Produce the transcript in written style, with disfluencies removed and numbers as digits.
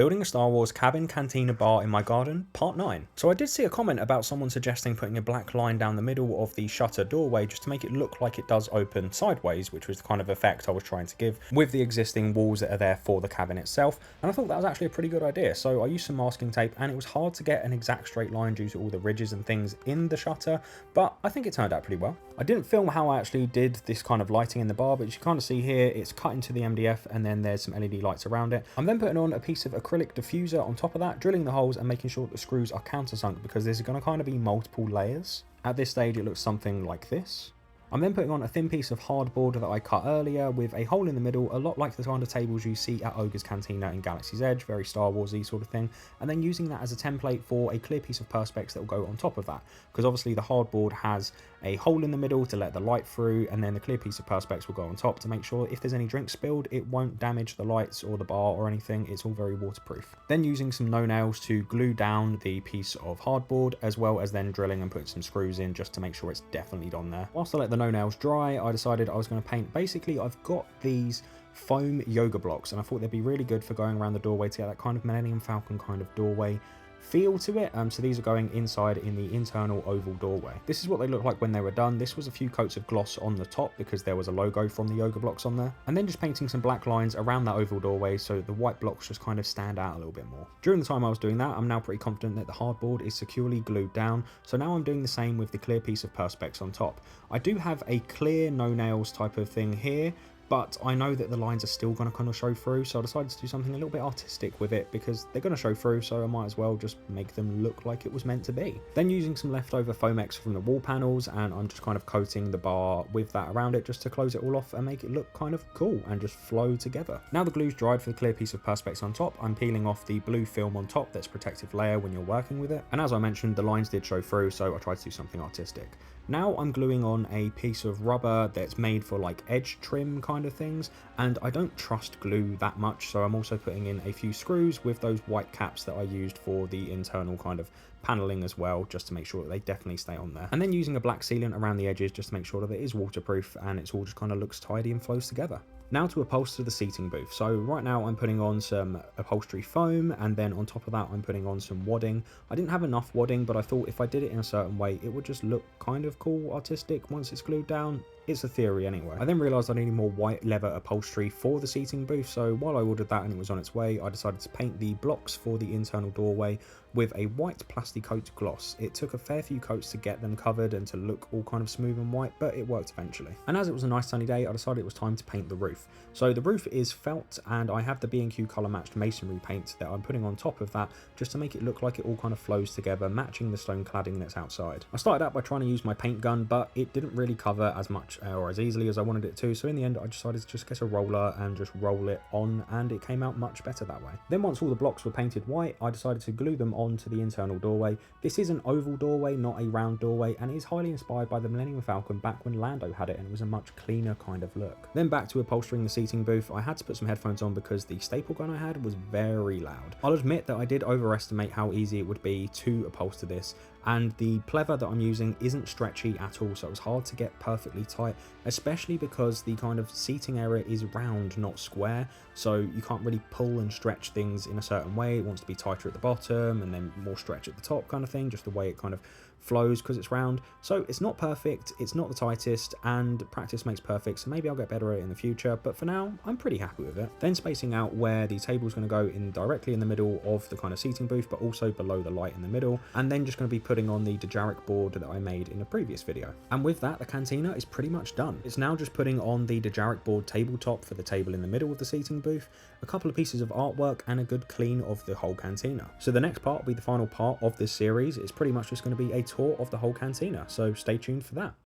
Building a Star Wars cabin cantina bar in my garden, part 9. So I did see a comment about someone suggesting putting a black line down the middle of the shutter doorway just to make it look like it does open sideways, which was the kind of effect I was trying to give with the existing walls that are there for the cabin itself. And I thought that was actually a pretty good idea. So I used some masking tape and it was hard to get an exact straight line due to all the ridges and things in the shutter, but I think it turned out pretty well. I didn't film how I actually did this kind of lighting in the bar, but you can kind of see here, it's cut into the MDF and then there's some LED lights around it. I'm then putting on a piece of acrylic diffuser on top of that, drilling the holes and making sure that the screws are countersunk because there's going to kind of be multiple layers. At this stage it looks something like this. I'm then putting on a thin piece of hardboard that I cut earlier with a hole in the middle, a lot like the kind of tables you see at Ogre's Cantina in Galaxy's Edge, very Star Wars-y sort of thing, and then using that as a template for a clear piece of perspex that will go on top of that, because obviously the hardboard has a hole in the middle to let the light through, and then the clear piece of perspex will go on top to make sure if there's any drink spilled, it won't damage the lights or the bar or anything. It's all very waterproof. Then using some no-nails to glue down the piece of hardboard, as well as then drilling and putting some screws in just to make sure it's definitely on there. Whilst I let the no-nails dry, I decided I was going to paint. Basically, I've got these foam yoga blocks and I thought they'd be really good for going around the doorway to get that kind of Millennium Falcon kind of doorway feel to it. So these are going inside in the internal oval doorway. This is what they look like when they were done. This was a few coats of gloss on the top because there was a logo from the yoga blocks on there, and then just painting some black lines around that oval doorway so the white blocks just kind of stand out a little bit more. During the time I was doing that, I'm now pretty confident that the hardboard is securely glued down, so now I'm doing the same with the clear piece of perspex on top. I do have a clear no nails type of thing here, but I know that the lines are still going to kind of show through, so I decided to do something a little bit artistic with it because they're going to show through, so I might as well just make them look like it was meant to be. Then using some leftover Foamex from the wall panels, and I'm just kind of coating the bar with that around it just to close it all off and make it look kind of cool and just flow together. Now the glue's dried for the clear piece of perspex on top, I'm peeling off the blue film on top that's protective layer when you're working with it, and as I mentioned, the lines did show through, so I tried to do something artistic. Now I'm gluing on a piece of rubber that's made for like edge trim kind of things, and I don't trust glue that much, so I'm also putting in a few screws with those white caps that I used for the internal kind of paneling as well, just to make sure that they definitely stay on there. And then using a black sealant around the edges just to make sure that it is waterproof and it's all just kind of looks tidy and flows together. Now to upholster the seating booth. So right now I'm putting on some upholstery foam, and then on top of that I'm putting on some wadding. I didn't have enough wadding, but I thought if I did it in a certain way it would just look kind of cool, artistic once it's glued down. It's a theory anyway. I then realised I needed more white leather upholstery for the seating booth, so while I ordered that and it was on its way, I decided to paint the blocks for the internal doorway with a white plastic coat gloss. It took a fair few coats to get them covered and to look all kind of smooth and white, but it worked eventually. And as it was a nice sunny day, I decided it was time to paint the roof. So the roof is felt, and I have the B&Q colour matched masonry paint that I'm putting on top of that just to make it look like it all kind of flows together, matching the stone cladding that's outside. I started out by trying to use my paint gun, but it didn't really cover as much or as easily as I wanted it to, so in the end I decided to just get a roller and just roll it on, and it came out much better that way. Then once all the blocks were painted white, I decided to glue them onto the internal doorway. This is an oval doorway, not a round doorway, and it is highly inspired by the Millennium Falcon back when Lando had it, and it was a much cleaner kind of look. Then back to upholstering the seating booth. I had to put some headphones on because the staple gun I had was very loud. I'll admit that I did overestimate how easy it would be to upholster this, and the pleather that I'm using isn't stretchy at all, so it was hard to get perfectly tight, especially because the kind of seating area is round, not square, so you can't really pull and stretch things in a certain way. It wants to be tighter at the bottom and then more stretch at the top kind of thing, just the way it kind of flows because it's round. So it's not perfect, it's not the tightest, and practice makes perfect, so maybe I'll get better at it in the future, but for now I'm pretty happy with it. Then spacing out where the table is going to go in directly in the middle of the kind of seating booth, but also below the light in the middle, and then just going to be putting on the Dejaric board that I made in a previous video. And with that, the cantina is pretty much done. It's now just putting on the Dejaric board tabletop for the table in the middle of the seating booth, a couple of pieces of artwork, and a good clean of the whole cantina. So the next part will be the final part of this series. It's pretty much just going to be a tour of the whole cantina, so stay tuned for that.